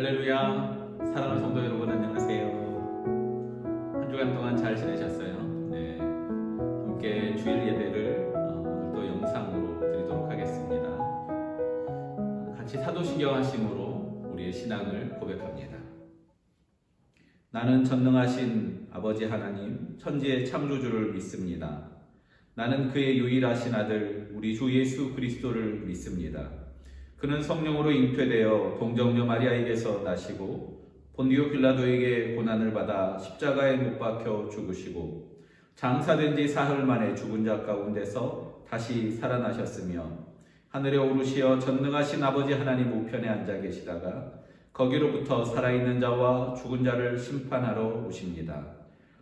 할렐루야. 사랑하는 성도 여러분, 안녕하세요. 한 주간 동안 잘 지내셨어요? 네, 함께 주일 예배를 오늘도 영상으로 드리도록 하겠습니다. 같이 사도신경 하심으로 우리의 신앙을 고백합니다. 나는 전능하신 아버지 하나님, 천지의 창조주를 믿습니다. 나는 그의 유일하신 아들 우리 주 예수 그리스도를 믿습니다. 그는 성령으로 잉태되어 동정녀 마리아에게서 나시고 본디오 빌라도에게 고난을 받아 십자가에 못 박혀 죽으시고 장사된 지 사흘 만에 죽은 자 가운데서 다시 살아나셨으며 하늘에 오르시어 전능하신 아버지 하나님 우편에 앉아 계시다가 거기로부터 살아있는 자와 죽은 자를 심판하러 오십니다.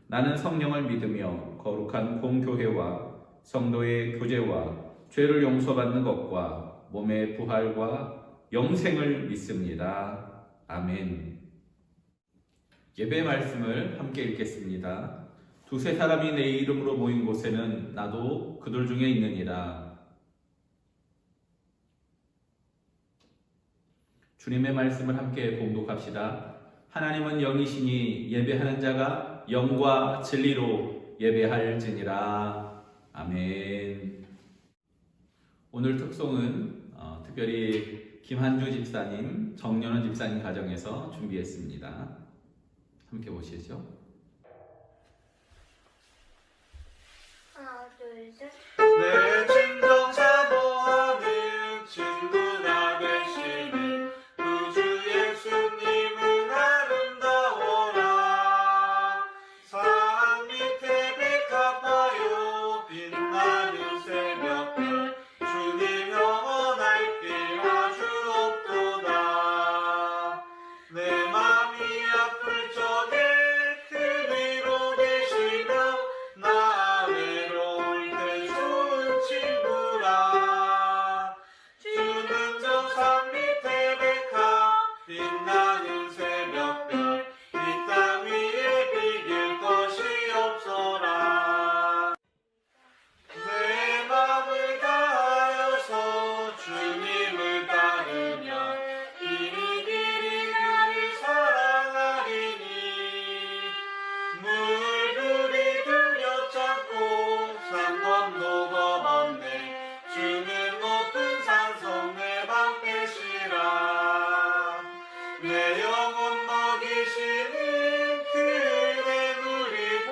나는 성령을 믿으며 거룩한 공교회와 성도의 교제와 죄를 용서받는 것과 몸의 부활과 영생을 믿습니다. 아멘. 예배 말씀을 함께 읽겠습니다. 두세 사람이 내 이름으로 모인 곳에는 나도 그들 중에 있느니라. 주님의 말씀을 함께 봉독합시다. 하나님은 영이시니 예배하는 자가 영과 진리로 예배할지니라. 아멘. 오늘 특송은 특별히 김한주 집사님, 정연원 집사님 가정에서 준비했습니다. 함께 보시죠. 하나, 둘, 셋. 내 진정 사모하는 친구가 되시니 구주 예수님은 아름다워라. 산 밑에 백합화요 빛나는 새벽별 주님 영원할 길 아주 없도다. 내 맘이 아플 적에 그 위로 계시며 나 외로울 때 좋은 친구라. 주는 저 산 밑에 백합 빛나는 새벽별 이 땅 위에 비길 것이 없어라. 내 맘을 다하여서 주님을 따르면 길이 나를 사랑하리니 물들이 들려잡고 산 건너가 많네. 주는 높은 산성 내 방패시라. 내 영혼 먹이시는 그대 누리고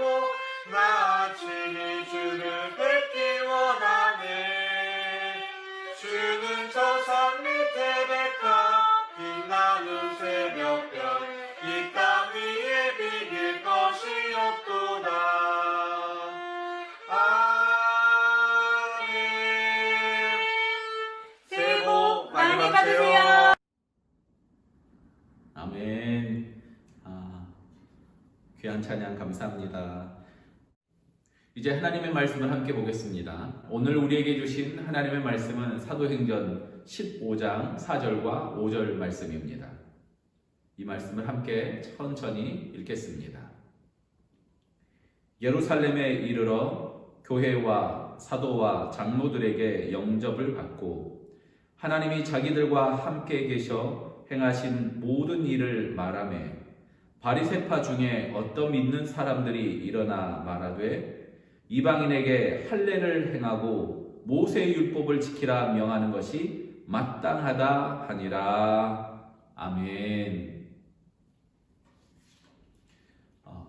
나 친히 주를 뵙기 원하네. 주는 저 산 밑에 백합 빛나는 새벽별 이 땅 위에 비길 것이 없도다. 아멘. 새해 복 많이 받으세요. 아멘. 귀한 찬양 감사합니다. 이제 하나님의 말씀을 함께 보겠습니다. 오늘 우리에게 주신 하나님의 말씀은 사도행전 15장 4절과 5절 말씀입니다. 이 말씀을 함께 천천히 읽겠습니다. 예루살렘에 이르러 교회와 사도와 장로들에게 영접을 받고 하나님이 자기들과 함께 계셔 행하신 모든 일을 말하매 바리새파 중에 어떤 믿는 사람들이 일어나 말하되 이방인에게 할례를 행하고 모세의 율법을 지키라 명하는 것이 마땅하다 하니라. 아멘.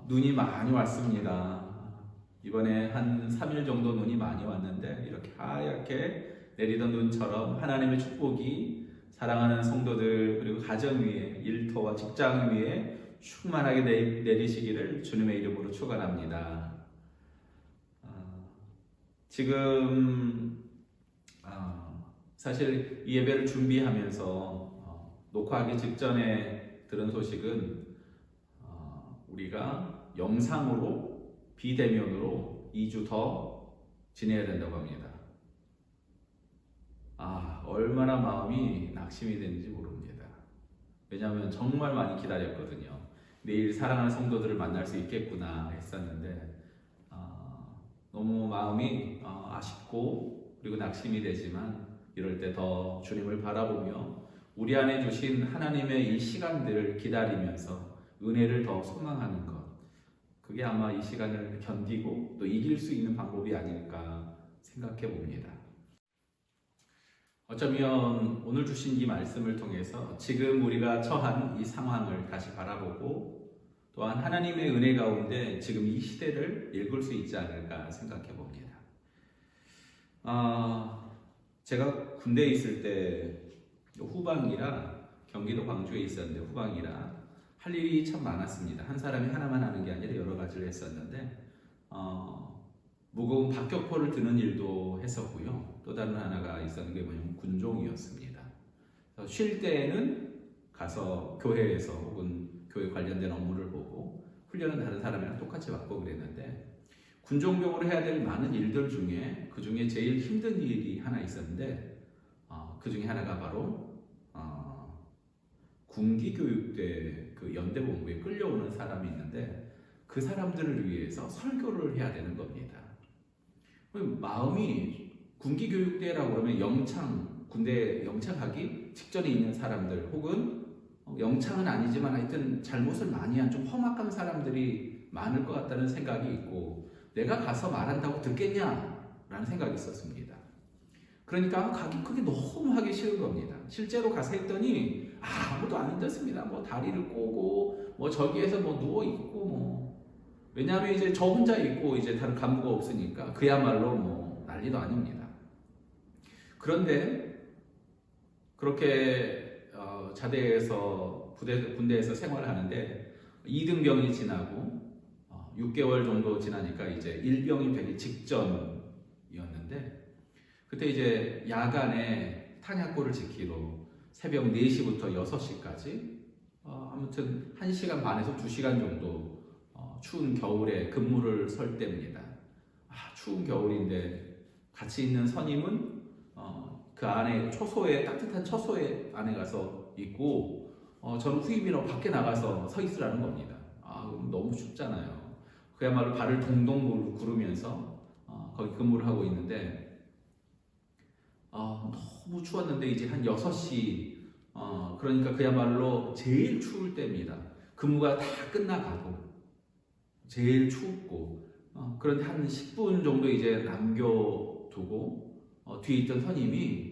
눈이 많이 왔습니다. 이번에 한 3일 정도 눈이 많이 왔는데 이렇게 하얗게 내리던 눈처럼 하나님의 축복이 사랑하는 성도들 그리고 가정 위에 일터와 직장 위에 충만하게 내리시기를 주님의 이름으로 축원합니다. 지금 사실 이 예배를 준비하면서 녹화하기 직전에 들은 소식은 우리가 영상으로 비대면으로 2주 더 지내야 된다고 합니다. 얼마나 마음이 낙심이 되는지 모릅니다. 왜냐하면 정말 많이 기다렸거든요. 내일 사랑하는 성도들을 만날 수 있겠구나 했었는데 너무 마음이 아쉽고 그리고 낙심이 되지만 이럴 때 더 주님을 바라보며 우리 안에 주신 하나님의 이 시간들을 기다리면서 은혜를 더 소망하는 것, 그게 아마 이 시간을 견디고 또 이길 수 있는 방법이 아닐까 생각해 봅니다. 어쩌면 오늘 주신 이 말씀을 통해서 지금 우리가 처한 이 상황을 다시 바라보고 또한 하나님의 은혜 가운데 지금 이 시대를 읽을 수 있지 않을까 생각해 봅니다. 제가 군대에 있을 때 후방이라 경기도 광주에 있었는데 후방이라 할 일이 참 많았습니다. 한 사람이 하나만 하는 게 아니라 여러 가지를 했었는데 무거운 박격포를 드는 일도 했었고요. 또 다른 하나가 있었는 게 뭐냐면 군종이었습니다. 그래서 쉴 때에는 가서 교회에서 혹은 교회 관련된 업무를 보고 훈련은 다른 사람이랑 똑같이 받고 그랬는데 군종병으로 해야 될 많은 일들 중에 그 중에 제일 힘든 일이 하나 있었는데 그 중에 하나가 바로 군기교육대 그 연대본부에 끌려오는 사람이 있는데 그 사람들을 위해서 설교를 해야 되는 겁니다. 마음이 군기교육대라고 그러면 군대 영창하기 직전에 있는 사람들 혹은 영창은 아니지만 하여튼 잘못을 많이 한 좀 험악한 사람들이 많을 것 같다는 생각이 있고 내가 가서 말한다고 듣겠냐라는 생각이 있었습니다. 그러니까 그게 너무 하기 싫은 겁니다. 실제로 가서 했더니 아무도 안 힘들습니다. 뭐 다리를 꼬고 뭐 저기에서 뭐 누워 있고 뭐 왜냐하면 이제 저 혼자 있고 이제 다른 간부가 없으니까 그야말로 뭐 난리도 아닙니다. 그런데 그렇게 자대에서 군대에서 생활하는데 2등병이 지나고 6개월 정도 지나니까 이제 일병이 되기 직전이었는데 그때 이제 야간에 탄약고를 지키러 새벽 4시부터 6시까지 아무튼 1시간 반에서 2시간 정도 추운 겨울에 근무를 설 때입니다. 추운 겨울인데 같이 있는 선임은 그 안에 따뜻한 처소에 안에 가서 있고 저는 후임이라고 밖에 나가서 서 있으라는 겁니다. 너무 춥잖아요. 그야말로 발을 동동 구르면서 거기 근무를 하고 있는데 너무 추웠는데 이제 한 6시 그러니까 그야말로 제일 추울 때입니다. 근무가 다 끝나가고 제일 춥고 그런데 한 10분 정도 이제 남겨두고 뒤에 있던 선임이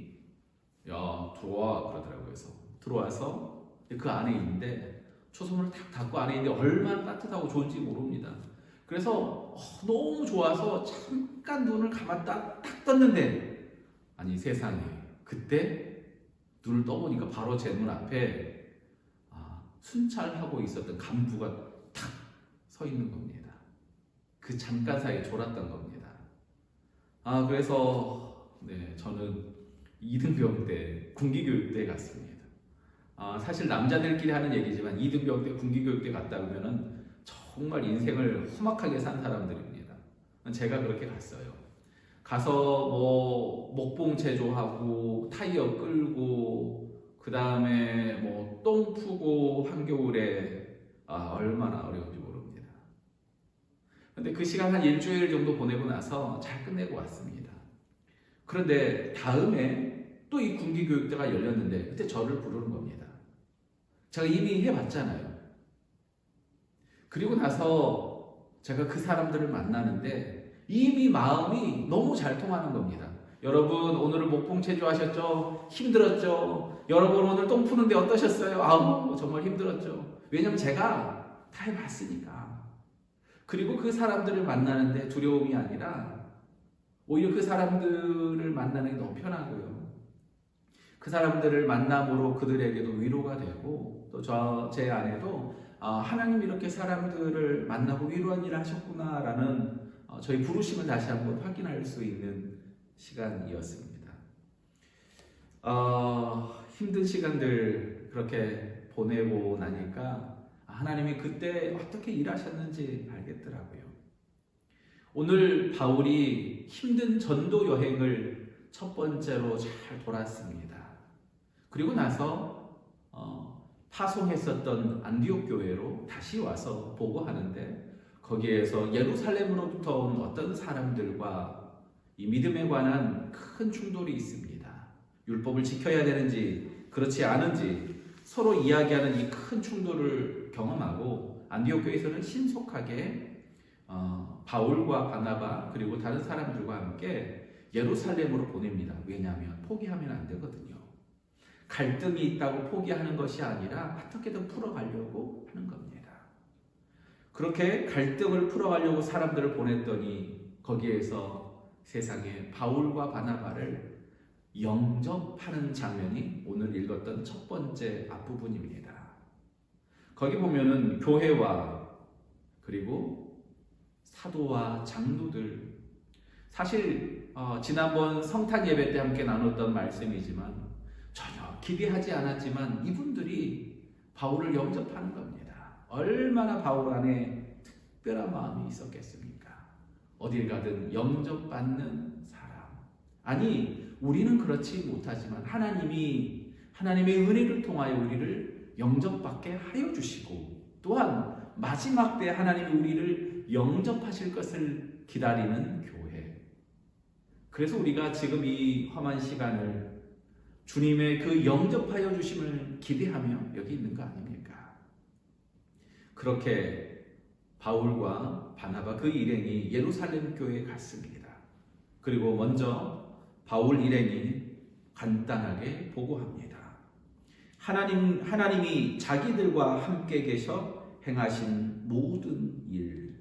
야 들어와 그러더라고요. 그래서 들어와서 그 안에 있는데 초소문을 탁 닫고 안에 있는데 얼마나 따뜻하고 좋은지 모릅니다. 그래서 너무 좋아서 잠깐 눈을 감았다 딱 떴는데 아니 세상에 그때 눈을 떠보니까 바로 제 눈 앞에 순찰하고 있었던 간부가 탁 서 있는 겁니다. 그 잠깐 사이에 졸았던 겁니다. 그래서 저는 2등병 때 군기교육대에 갔습니다. 사실 남자들끼리 하는 얘기지만 2등병 때 군기교육대 갔다 오면은 정말 인생을 험악하게 산 사람들입니다. 제가 그렇게 갔어요. 가서 뭐 목봉 제조하고 타이어 끌고 그 다음에 뭐 똥 푸고 한겨울에 얼마나 어려운지 모릅니다. 근데 그 시간 한 일주일 정도 보내고 나서 잘 끝내고 왔습니다. 그런데 다음에 또 이 군기교육대가 열렸는데 그때 저를 부르는 겁니다. 제가 이미 해봤잖아요. 그리고 나서 제가 그 사람들을 만나는데 이미 마음이 너무 잘 통하는 겁니다. 여러분 오늘은 목봉 체조하셨죠? 힘들었죠? 여러분 오늘 똥 푸는데 어떠셨어요? 정말 힘들었죠. 왜냐면 제가 다 해봤으니까. 그리고 그 사람들을 만나는데 두려움이 아니라 오히려 그 사람들을 만나는 게 너무 편하고요. 그 사람들을 만남으로 그들에게도 위로가 되고 또 제 안에도 하나님 이렇게 사람들을 만나고 위로한 일을 하셨구나라는 저희 부르심을 다시 한번 확인할 수 있는 시간이었습니다. 힘든 시간들 그렇게 보내고 나니까 하나님이 그때 어떻게 일하셨는지 알겠더라고요. 오늘 바울이 힘든 전도 여행을 첫 번째로 잘 돌았습니다. 그리고 나서 파송했었던 안디옥 교회로 다시 와서 보고하는데 거기에서 예루살렘으로부터 온 어떤 사람들과 이 믿음에 관한 큰 충돌이 있습니다. 율법을 지켜야 되는지 그렇지 않은지 서로 이야기하는 이 큰 충돌을 경험하고 안디옥 교회에서는 신속하게 바울과 바나바 그리고 다른 사람들과 함께 예루살렘으로 보냅니다. 왜냐하면 포기하면 안 되거든요. 갈등이 있다고 포기하는 것이 아니라 어떻게든 풀어가려고 하는 겁니다. 그렇게 갈등을 풀어가려고 사람들을 보냈더니 거기에서 세상에 바울과 바나바를 영접하는 장면이 오늘 읽었던 첫 번째 앞부분입니다. 거기 보면은 교회와 그리고 사도와 장로들, 사실 지난번 성탄 예배 때 함께 나눴던 말씀이지만 전혀 기대하지 않았지만 이분들이 바울을 영접하는 겁니다. 얼마나 바울 안에 특별한 마음이 있었겠습니까? 어딜 가든 영접받는 사람. 아니, 우리는 그렇지 못하지만 하나님의 은혜를 통하여 우리를 영접받게 하여 주시고 또한 마지막 때 하나님이 우리를 영접하실 것을 기다리는 교회. 그래서 우리가 지금 이 험한 시간을 주님의 그 영접하여 주심을 기대하며 여기 있는 거 아닙니까? 그렇게 바울과 바나바 그 일행이 예루살렘 교회에 갔습니다. 그리고 먼저 바울 일행이 간단하게 보고합니다. 하나님이 자기들과 함께 계셔 행하신 모든 일,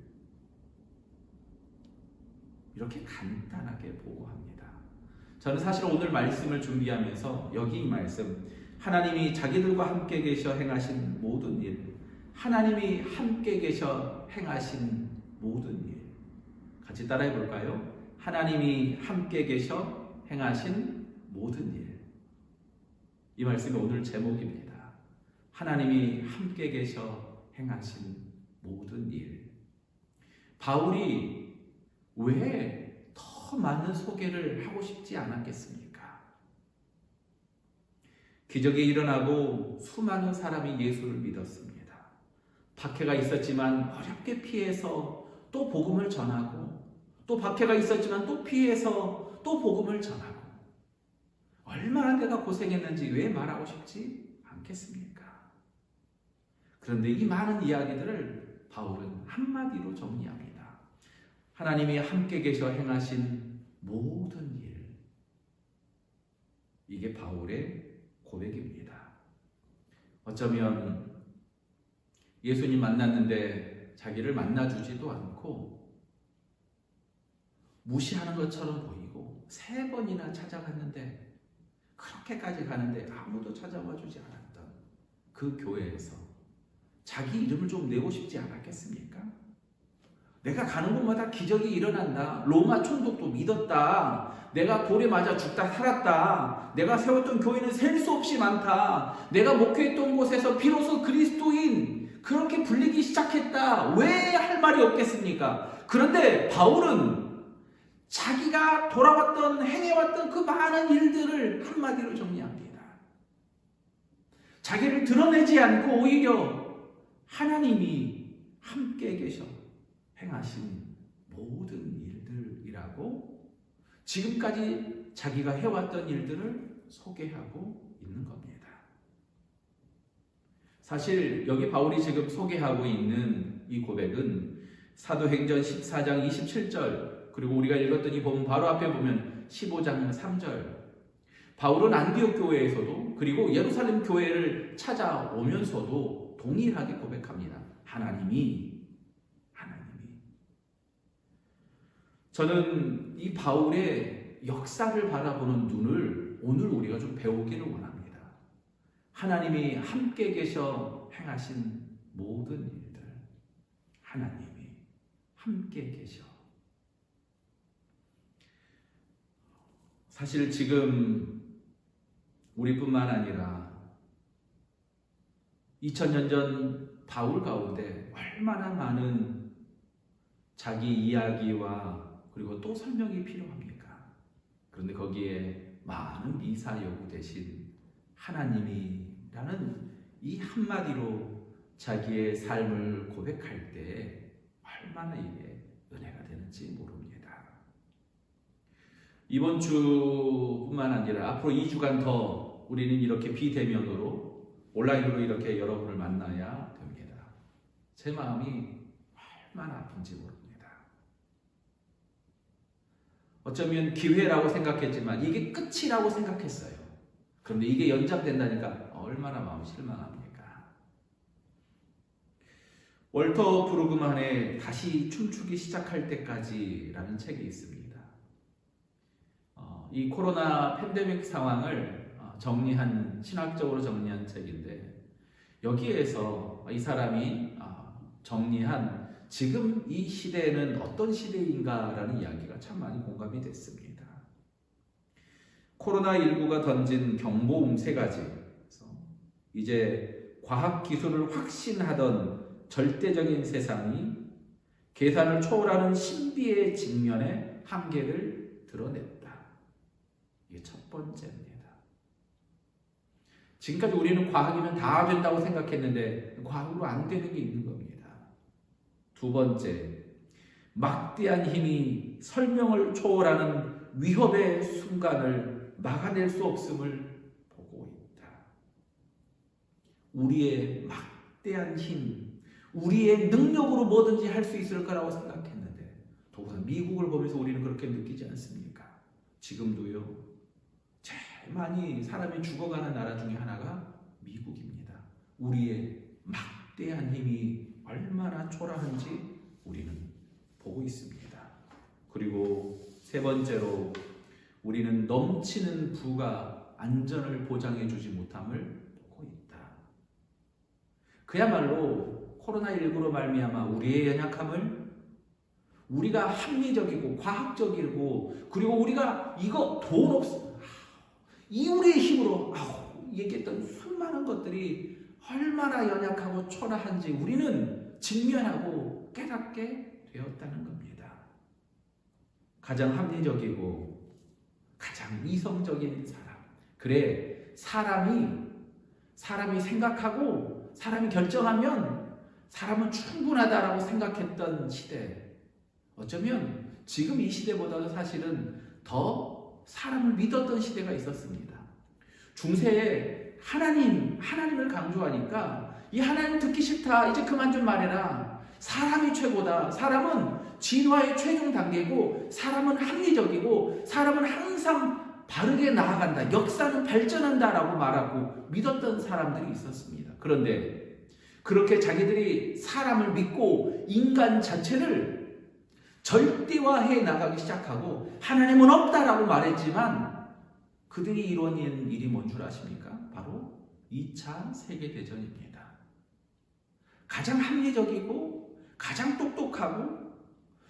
이렇게 간단하게 보고합니다. 저는 사실 오늘 말씀을 준비하면서 여기 이 말씀, 하나님이 자기들과 함께 계셔 행하신 모든 일, 하나님이 함께 계셔 행하신 모든 일, 같이 따라해 볼까요? 하나님이 함께 계셔 행하신 모든 일. 이 말씀이 오늘 제목입니다. 하나님이 함께 계셔 행하신 모든 일. 바울이 왜 더 많은 소개를 하고 싶지 않았겠습니까? 기적이 일어나고 수많은 사람이 예수를 믿었습니다. 박해가 있었지만 어렵게 피해서 또 복음을 전하고, 또 박해가 있었지만 또 피해서 또 복음을 전하고, 얼마나 내가 고생했는지 왜 말하고 싶지 않겠습니까? 그런데 이 많은 이야기들을 바울은 한마디로 정리합니다. 하나님이 함께 계셔 행하신 모든 일. 이게 바울의 고백입니다. 어쩌면 예수님 만났는데 자기를 만나주지도 않고 무시하는 것처럼 보이고 3번이나 찾아갔는데, 그렇게까지 가는데 아무도 찾아와 주지 않았던 그 교회에서 자기 이름을 좀 내고 싶지 않았겠습니까? 내가 가는 곳마다 기적이 일어난다. 로마 총독도 믿었다. 내가 돌에 맞아 죽다 살았다. 내가 세웠던 교회는 셀 수 없이 많다. 내가 목회했던 곳에서 비로소 그리스도인 그렇게 불리기 시작했다. 왜 할 말이 없겠습니까? 그런데 바울은 자기가 돌아왔던, 행해왔던 그 많은 일들을 한마디로 정리합니다. 자기를 드러내지 않고 오히려 하나님이 함께 계셔 행하신 모든 일들이라고 지금까지 자기가 해왔던 일들을 소개하고 있는 겁니다. 사실 여기 바울이 지금 소개하고 있는 이 고백은 사도행전 14장 27절, 그리고 우리가 읽었던 이 본문 바로 앞에 보면 15장 3절, 바울은 안디옥 교회에서도 그리고 예루살렘 교회를 찾아오면서도 동일하게 고백합니다. 하나님이. 저는 이 바울의 역사를 바라보는 눈을 오늘 우리가 좀 배우기를 원합니다. 하나님이 함께 계셔 행하신 모든 일들, 하나님이 함께 계셔. 사실 지금 우리뿐만 아니라 2000년 전 바울 가운데 얼마나 많은 자기 이야기와 그리고 또 설명이 필요합니까? 그런데 거기에 많은 미사 여구 대신 하나님이라는 이 한마디로 자기의 삶을 고백할 때 얼마나 이게 은혜가 되는지 모릅니다. 이번 주뿐만 아니라 앞으로 2주간 더 우리는 이렇게 비대면으로 온라인으로 이렇게 여러분을 만나야 됩니다. 제 마음이 얼마나 아픈지 모릅니다. 어쩌면 기회라고 생각했지만 이게 끝이라고 생각했어요. 그런데 이게 연장된다니까 얼마나 마음이 실망합니까? 월터 브루그만의 다시 춤추기 시작할 때까지라는 책이 있습니다. 이 코로나 팬데믹 상황을 신학적으로 정리한 책인데, 여기에서 이 사람이 정리한 지금 이 시대는 어떤 시대인가라는 이야기가 참 많이 공감이 됐습니다. 코로나19가 던진 경고음 세 가지. 이제 과학기술을 확신하던 절대적인 세상이 계산을 초월하는 신비의 직면의 한계를 드러냈다. 이게 첫 번째입니다. 지금까지 우리는 과학이면 다 된다고 생각했는데 과학으로 안 되는 게 있는 겁니다. 두 번째, 막대한 힘이 설명을 초월하는 위협의 순간을 막아낼 수 없음을 보고 있다. 우리의 막대한 힘, 우리의 능력으로 뭐든지 할 수 있을 거라고 생각했는데 더구나 미국을 보면서 우리는 그렇게 느끼지 않습니까? 지금도요. 제일 많이 사람이 죽어가는 나라 중에 하나가 미국입니다. 우리의 막대한 힘이 얼마나 초라한지 우리는 보고 있습니다. 그리고 세 번째로 우리는 넘치는 부가 안전을 보장해 주지 못함을 보고 있다. 그야말로 코로나19로 말미암아 우리의 연약함을 우리가 합리적이고 과학적이고 그리고 우리가 이거 돈 없어 이 우리의 힘으로 얘기했던 수많은 것들이 얼마나 연약하고 초라한지 우리는 직면하고 깨닫게 되었다는 겁니다. 가장 합리적이고 가장 이성적인 사람. 그래, 사람이 생각하고 사람이 결정하면 사람은 충분하다라고 생각했던 시대. 어쩌면 지금 이 시대보다도 사실은 더 사람을 믿었던 시대가 있었습니다. 중세에 하나님을 강조하니까 이 하나님 듣기 싫다. 이제 그만 좀 말해라. 사람이 최고다. 사람은 진화의 최종 단계고 사람은 합리적이고 사람은 항상 바르게 나아간다. 역사는 발전한다라고 말하고 믿었던 사람들이 있었습니다. 그런데 그렇게 자기들이 사람을 믿고 인간 자체를 절대화해 나가기 시작하고 하나님은 없다라고 말했지만 그들이 이뤄낸 일이 뭔 줄 아십니까? 바로 2차 세계대전입니다. 가장 합리적이고 가장 똑똑하고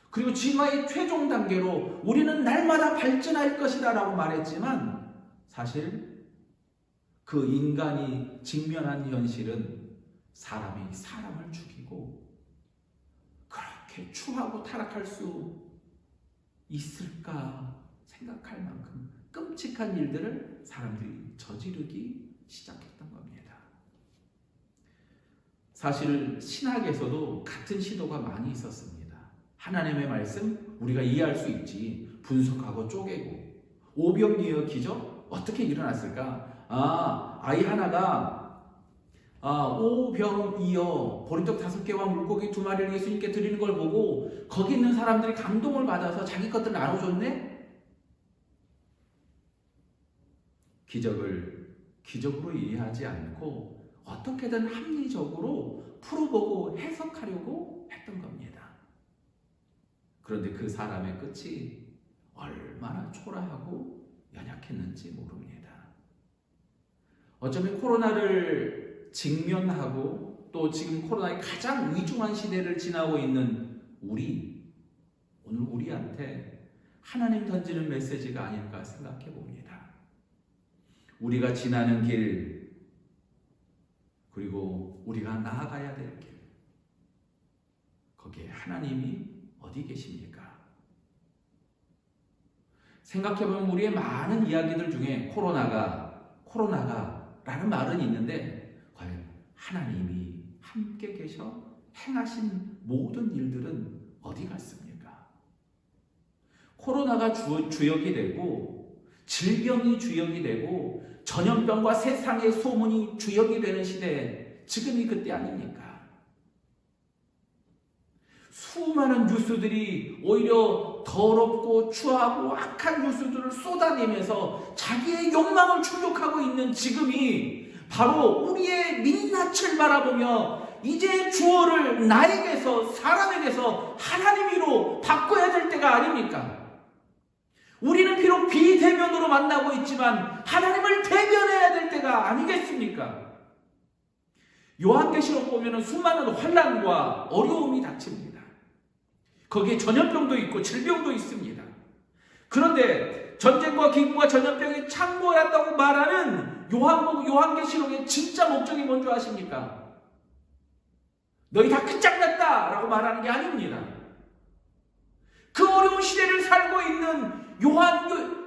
그리고 진화의 최종 단계로 우리는 날마다 발전할 것이다 라고 말했지만 사실 그 인간이 직면한 현실은 사람이 사람을 죽이고 그렇게 추하고 타락할 수 있을까 생각할 만큼 끔찍한 일들을 사람들이 저지르기 시작했던 겁니다. 사실 신학에서도 같은 시도가 많이 있었습니다. 하나님의 말씀 우리가 이해할 수 있지 분석하고 쪼개고 오병이어 기적 어떻게 일어났을까? 아이 하나가 오병이어 보리떡 5개와 물고기 2마리를 예수님께 드리는 걸 보고 거기 있는 사람들이 감동을 받아서 자기 것들 나눠줬네? 기적을 기적으로 이해하지 않고 어떻게든 합리적으로 풀어보고 해석하려고 했던 겁니다. 그런데 그 사람의 끝이 얼마나 초라하고 연약했는지 모릅니다. 어쩌면 코로나를 직면하고 또 지금 코로나의 가장 위중한 시대를 지나고 있는 오늘 우리한테 하나님 던지는 메시지가 아닐까 생각해 봅니다. 우리가 지나는 길, 그리고 우리가 나아가야 될 길, 거기에 하나님이 어디 계십니까? 생각해보면 우리의 많은 이야기들 중에 코로나가 라는 말은 있는데 과연 하나님이 함께 계셔 행하신 모든 일들은 어디 갔습니까? 코로나가 주역이 되고 질병이 주역이 되고 전염병과 세상의 소문이 주역이 되는 시대에 지금이 그때 아닙니까? 수많은 뉴스들이 오히려 더럽고 추하고 악한 뉴스들을 쏟아내면서 자기의 욕망을 충족하고 있는 지금이 바로 우리의 민낯을 바라보며 이제 주어를 나에게서, 사람에게서 하나님으로 바꿔야 될 때가 아닙니까? 우리는 비록 비대면으로 만나고 있지만 하나님을 대면해야 될 때가 아니겠습니까? 요한계시록 보면 수많은 환난과 어려움이 닥칩니다. 거기에 전염병도 있고 질병도 있습니다. 그런데 전쟁과 기근과 전염병이 창궐한다고 말하는 요한계시록의 진짜 목적이 뭔지 아십니까? 너희 다 끝장났다 라고 말하는 게 아닙니다. 그 어려운 시대를 살고 있는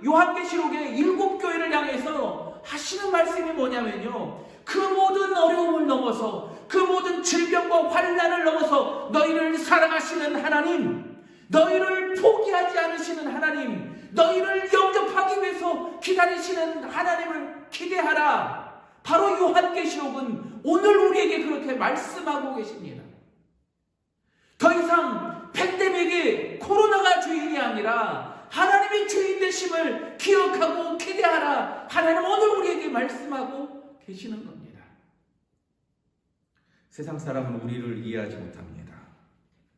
요한계시록의 7교회를 향해서 하시는 말씀이 뭐냐면요, 그 모든 어려움을 넘어서, 그 모든 질병과 환난을 넘어서 너희를 사랑하시는 하나님, 너희를 포기하지 않으시는 하나님, 너희를 영접하기 위해서 기다리시는 하나님을 기대하라. 바로 요한계시록은 오늘 우리에게 그렇게 말씀하고 계십니다. 더 이상 팬데믹이 코로나가 주인이 아니라 하나님의 주인 되심을 기억하고 기대하라. 하나님 오늘 우리에게 말씀하고 계시는 겁니다. 세상 사람은 우리를 이해하지 못합니다.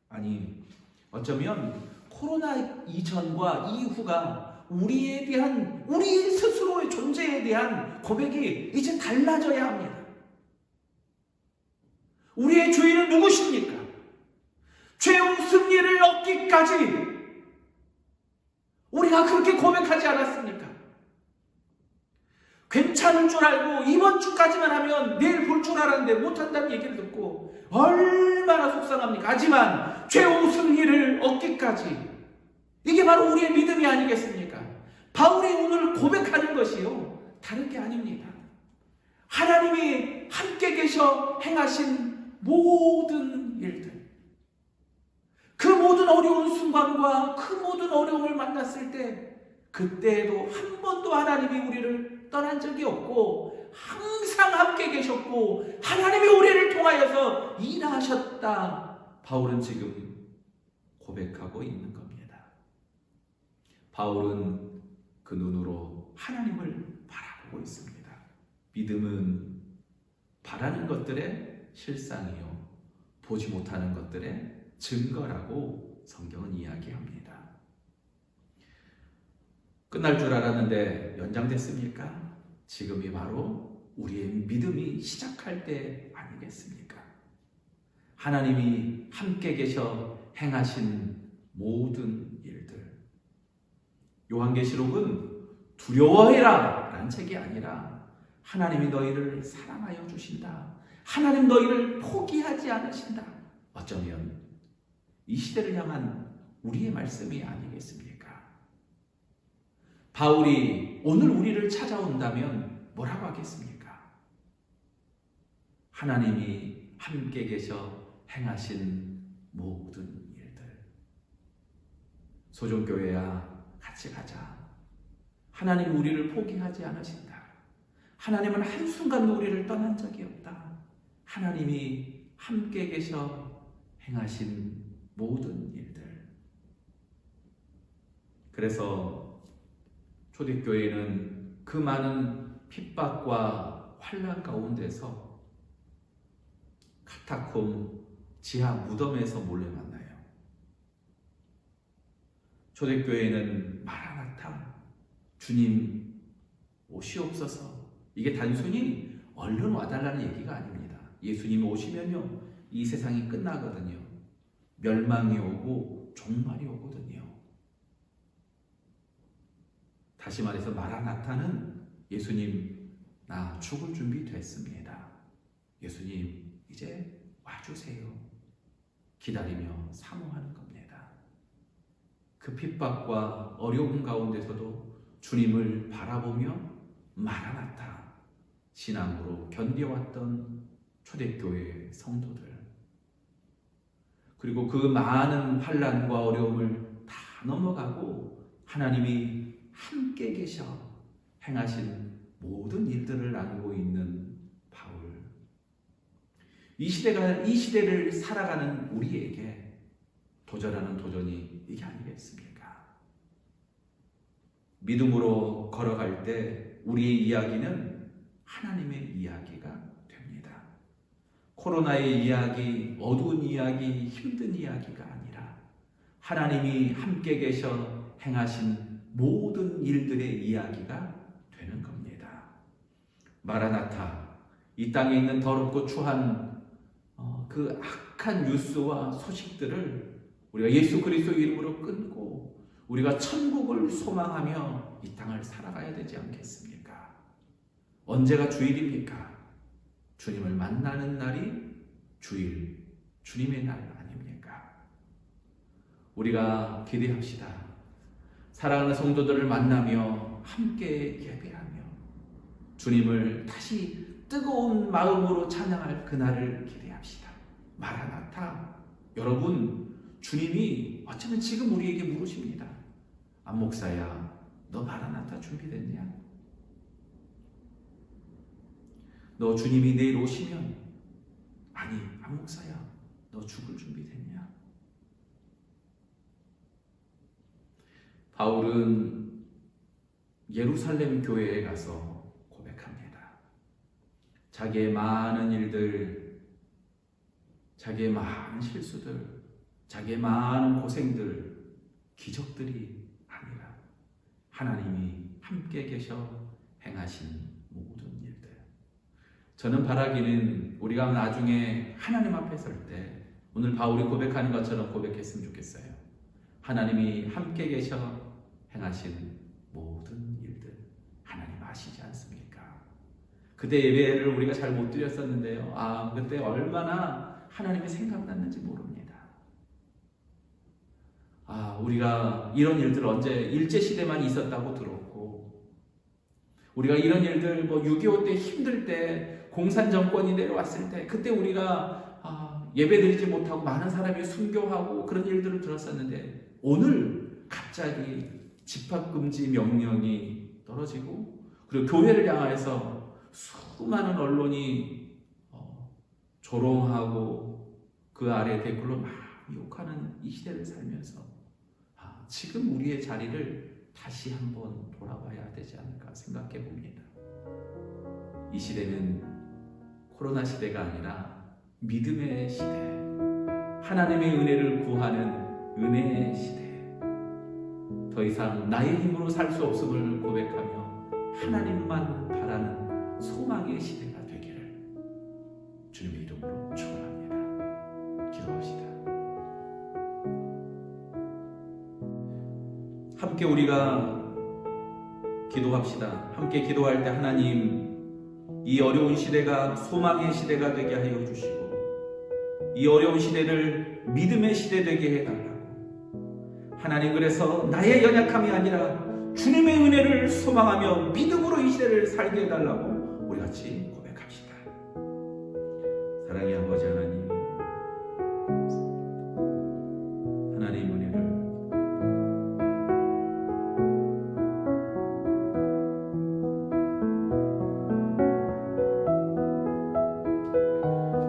아니, 어쩌면 코로나 이전과 이후가 우리에 대한, 우리 스스로의 존재에 대한 고백이 이제 달라져야 합니다. 우리의 주인은 누구십니까? 최후 승리를 얻기까지 우리가 그렇게 고백하지 않았습니까? 괜찮은 줄 알고 이번 주까지만 하면 내일 볼 줄 알았는데 못한다는 얘기를 듣고 얼마나 속상합니까? 하지만 최후 승리를 얻기까지, 이게 바로 우리의 믿음이 아니겠습니까? 바울이 오늘 고백하는 것이요, 다른 게 아닙니다. 하나님이 함께 계셔 행하신 모든 일들, 그 모든 어려운 순간과 그 모든 어려움을 만났을 때 그때에도 한 번도 하나님이 우리를 떠난 적이 없고 항상 함께 계셨고 하나님이 우리를 통하여서 일하셨다. 바울은 지금 고백하고 있는 겁니다. 바울은 그 눈으로 하나님을 바라보고 있습니다. 믿음은 바라는 것들의 실상이요, 보지 못하는 것들의 증거라고 성경은 이야기합니다. 끝날 줄 알았는데 연장됐습니까? 지금이 바로 우리의 믿음이 시작할 때 아니겠습니까? 하나님이 함께 계셔 행하신 모든 일들. 요한계시록은 두려워해라 라는 책이 아니라 하나님이 너희를 사랑하여 주신다, 하나님 너희를 포기하지 않으신다. 어쩌면 이 시대를 향한 우리의 말씀이 아니겠습니까? 바울이 오늘 우리를 찾아온다면 뭐라고 하겠습니까? 하나님이 함께 계셔 행하신 모든 일들. 소종교회야, 같이 가자. 하나님 우리를 포기하지 않으신다. 하나님은 한순간도 우리를 떠난 적이 없다. 하나님이 함께 계셔 행하신 모든 일들. 그래서 초대교회는 그 많은 핍박과 환난 가운데서 카타콤 지하 무덤에서 몰래 만나요. 초대교회는 마라나타, 주님 오시옵소서, 이게 단순히 얼른 와달라는 얘기가 아닙니다. 예수님이 오시면요, 이 세상이 끝나거든요. 멸망이 오고 종말이 오거든요. 다시 말해서 마라나타는 예수님, 나 죽을 준비 됐습니다. 예수님 이제 와주세요. 기다리며 사모하는 겁니다. 그 핍박과 어려움 가운데서도 주님을 바라보며 마라나타 신앙으로 견뎌왔던 초대교회 성도들, 그리고 그 많은 환난과 어려움을 다 넘어가고 하나님이 함께 계셔 행하신 모든 일들을 나누고 있는 바울. 이 시대를 살아가는 우리에게 도전하는 도전이 이게 아니겠습니까? 믿음으로 걸어갈 때 우리의 이야기는 하나님의 이야기가 됩니다. 코로나의 이야기, 어두운 이야기, 힘든 이야기가 아니라 하나님이 함께 계셔 행하신 모든 일들의 이야기가 되는 겁니다. 마라나타, 이 땅에 있는 더럽고 추한 그 악한 뉴스와 소식들을 우리가 예수 그리스도 이름으로 끊고 우리가 천국을 소망하며 이 땅을 살아가야 되지 않겠습니까? 언제가 주일입니까? 주님을 만나는 날이 주일, 주님의 날 아닙니까? 우리가 기대합시다. 사랑하는 성도들을 만나며 함께 예배하며 주님을 다시 뜨거운 마음으로 찬양할 그날을 기대합시다. 마라나타. 여러분, 주님이 어쩌면 지금 우리에게 물으십니다. 안 목사야, 너 마라나타 준비됐냐? 너 주님이 내일 오시면, 아니, 안 목사야, 너 죽을 준비됐냐? 바울은 예루살렘 교회에 가서 고백합니다. 자기의 많은 일들, 자기의 많은 실수들, 자기의 많은 고생들, 기적들이 아니라 하나님이 함께 계셔 행하신 모든 일들. 저는 바라기는 우리가 나중에 하나님 앞에 설 때 오늘 바울이 고백하는 것처럼 고백했으면 좋겠어요. 하나님이 함께 계셔 행하신 모든 일들 하나님 아시지 않습니까? 그때 예배를 우리가 잘 못 드렸었는데요. 그때 얼마나 하나님이 생각났는지 모릅니다. 우리가 이런 일들 언제 일제시대만 있었다고 들었고, 우리가 이런 일들 6.25 때 힘들 때 공산정권이 내려왔을 때 그때 우리가 예배드리지 못하고 많은 사람이 순교하고 그런 일들을 들었었는데, 오늘 갑자기 집합금지 명령이 떨어지고 그리고 교회를 향해서 수많은 언론이 조롱하고 그 아래 댓글로 막 욕하는 이 시대를 살면서 지금 우리의 자리를 다시 한번 돌아봐야 되지 않을까 생각해 봅니다. 이 시대는 코로나 시대가 아니라 믿음의 시대, 하나님의 은혜를 구하는 은혜의 시대, 더 이상 나의 힘으로 살 수 없음을 고백하며 하나님만 바라는 소망의 시대가 되기를 주님의 이름으로 축원합니다. 기도합시다. 함께 우리가 기도합시다. 함께 기도할 때 하나님, 이 어려운 시대가 소망의 시대가 되게 하여 주시고 이 어려운 시대를 믿음의 시대 되게 해달라고. 하나님, 그래서 나의 연약함이 아니라 주님의 은혜를 소망하며 믿음으로 이 시대를 살게 해달라고 우리 같이 고백합시다. 사랑의 아버지 하나님, 하나님 은혜를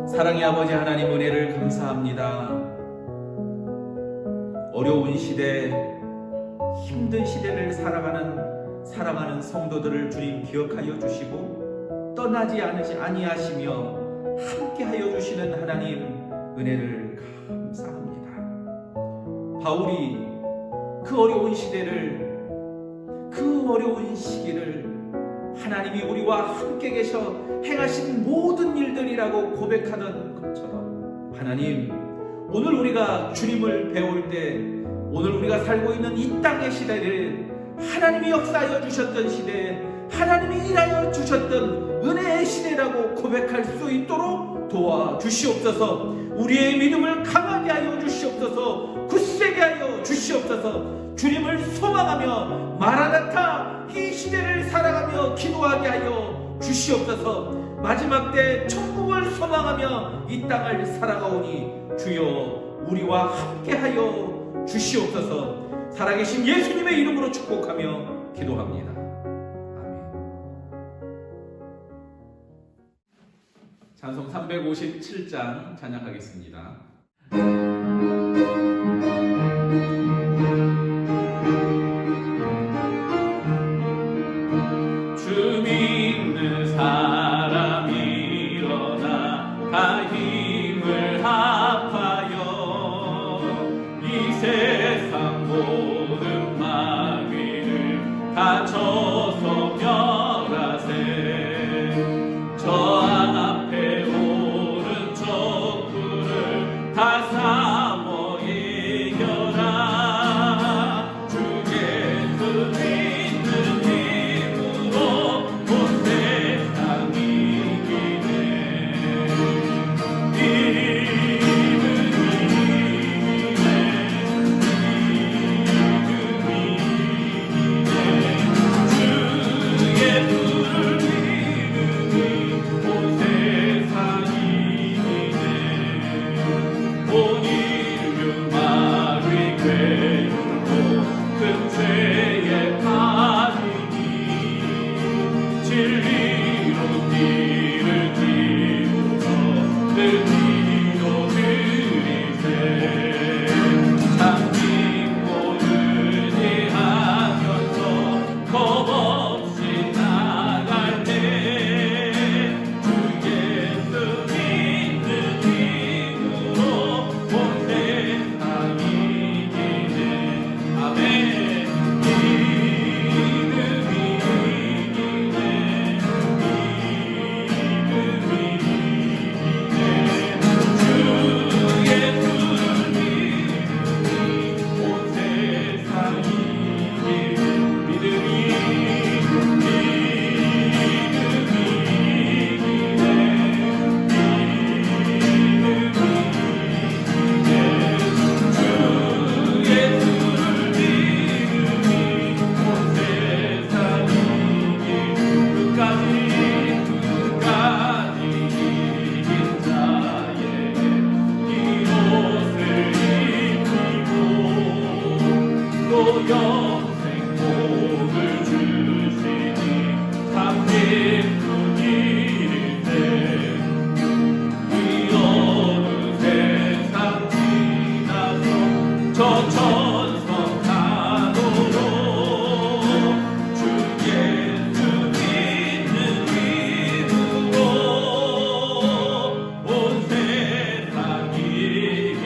사랑의 아버지 하나님 은혜를 감사합니다. 어려운 시대, 힘든 시대를 살아가는 성도들을 주님 기억하여 주시고 떠나지 아니하시며 함께하여 주시는 하나님 은혜를 감사합니다. 바울이 그 어려운 시대를, 그 어려운 시기를 하나님이 우리와 함께 계셔 행하신 모든 일들이라고 고백하는 것처럼, 하나님, 오늘 우리가 주님을 배울 때, 오늘 우리가 살고 있는 이 땅의 시대를 하나님이 역사하여 주셨던 시대, 하나님이 일하여 주셨던 은혜의 시대라고 고백할 수 있도록 도와주시옵소서. 우리의 믿음을 강하게 하여 주시옵소서. 굳세게 하여 주시옵소서. 주님을 소망하며 마라나타 이 시대를 살아가며 기도하게 하여 주시옵소서. 마지막 때 천국을 소망하며 이 땅을 살아가오니 주여 우리와 함께하여 주시옵소서. 살아계신 예수님의 이름으로 축복하며 기도합니다. 아멘. 찬송 357장 찬양하겠습니다. 주 믿는 사람 일어나 다 힘을 합하여 이 세상 모든 마귀를 다 쳐서 멸하세. 저 앞에 오른 적군을 다 싸워 이겨라. 주 예수 믿는 힘으로 온 세상 이기네. 영생 복을 주시니 참 기쁜 일인데 이 어느 세상 지나서 저 천성 가도록 주 예수 믿는 힘으로 온 세상 이기네.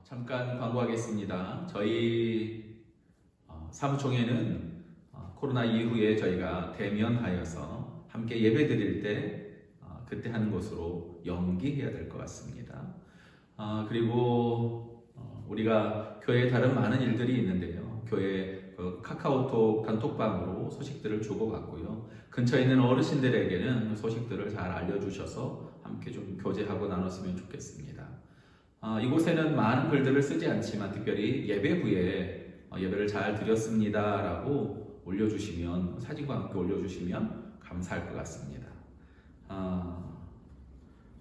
잠깐 광고하겠습니다. 저희 사무총회는 코로나 이후에 저희가 대면하여서 함께 예배 드릴 때 그때 하는 것으로 연기해야 될 것 같습니다. 그리고 우리가 교회에 다른 많은 일들이 있는데요. 교회 카카오톡 단톡방으로 소식들을 주고받고요. 근처에 있는 어르신들에게는 소식들을 잘 알려주셔서 함께 좀 교제하고 나눴으면 좋겠습니다. 이곳에는 많은 글들을 쓰지 않지만 특별히 예배 후에 예배를 잘 드렸습니다 라고 올려주시면, 사진과 함께 올려주시면 감사할 것 같습니다.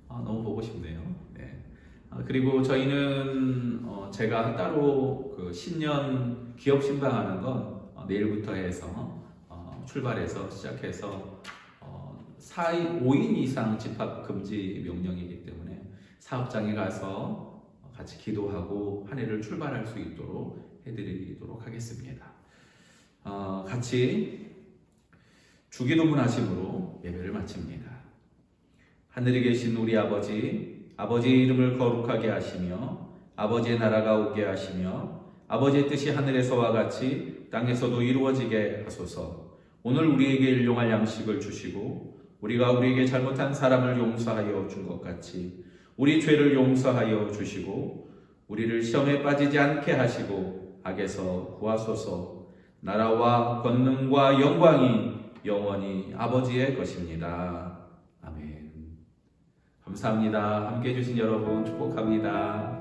너무 보고 싶네요. 네. 그리고 저희는 제가 따로 그 신년 기업 신방하는 건 내일부터 해서 출발해서 시작해서 5인 이상 집합 금지 명령이기 때문에 사업장에 가서 같이 기도하고 한 해를 출발할 수 있도록 해드리도록 하겠습니다. 같이 주기도문 하심으로 예배를 마칩니다. 하늘에 계신 우리 아버지, 아버지의 이름을 거룩하게 하시며 아버지의 나라가 오게 하시며 아버지의 뜻이 하늘에서와 같이 땅에서도 이루어지게 하소서. 오늘 우리에게 일용할 양식을 주시고 우리가 우리에게 잘못한 사람을 용서하여 준 것 같이 우리 죄를 용서하여 주시고 우리를 시험에 빠지지 않게 하시고 악에서 구하소서. 나라와 권능과 영광이 영원히 아버지의 것입니다. 아멘. 감사합니다. 함께해 주신 여러분 축복합니다.